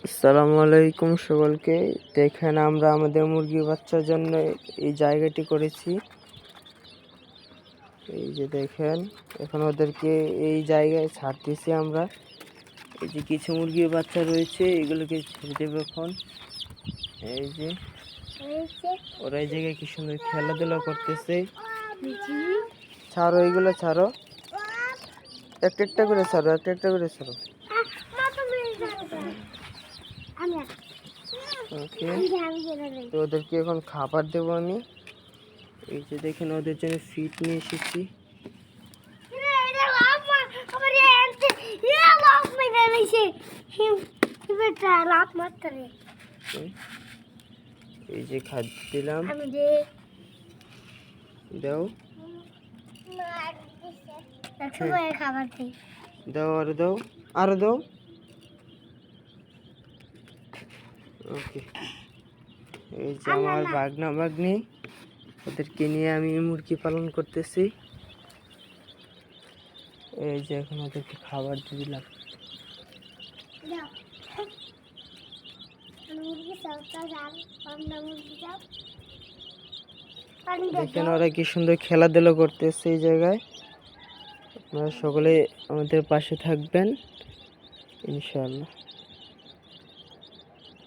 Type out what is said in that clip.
আসসালামু আলাইকুম সকলকে। দেখেন আমরা আমাদের মুরগি বাচ্চার জন্য এই জায়গাটি করেছি। এই যে দেখেন, এখন ওদেরকে এই জায়গায় ছাড়তেছি আমরা। এই যে কিছু মুরগির বাচ্চা রয়েছে, এগুলোকে ছেড়ে দেবো এখন। এই যে ওরা এই জায়গায় কি সুন্দর খেলাধুলা করতেছে। ছাড়ো, এইগুলো ছাড়ো, একটা একটা করে ছাড়ো, একটা একটা করে ছাড়ো। ওকে, তো ওদেরকে এখন খাবার দেবো আমি। এই যে দেখেন ওদের জন্য ফিট নিয়ে এসেছি। এই যে খাদ্য দিলাম, দাও দাও, আরো দাও, আরো দাও। ওকে, এই যে আমার বাগনা বাগনি, ওদেরকে নিয়ে আমি মুরগি পালন করতেছি। এই যে এখন ওদেরকে খাবার দিয়ে দিলাম। দেখেন ওরা কি সুন্দর খেলাধুলা করতেছে এই জায়গায়। আপনারা সকলে আমাদের পাশে থাকবেন ইনশাআল্লাহ।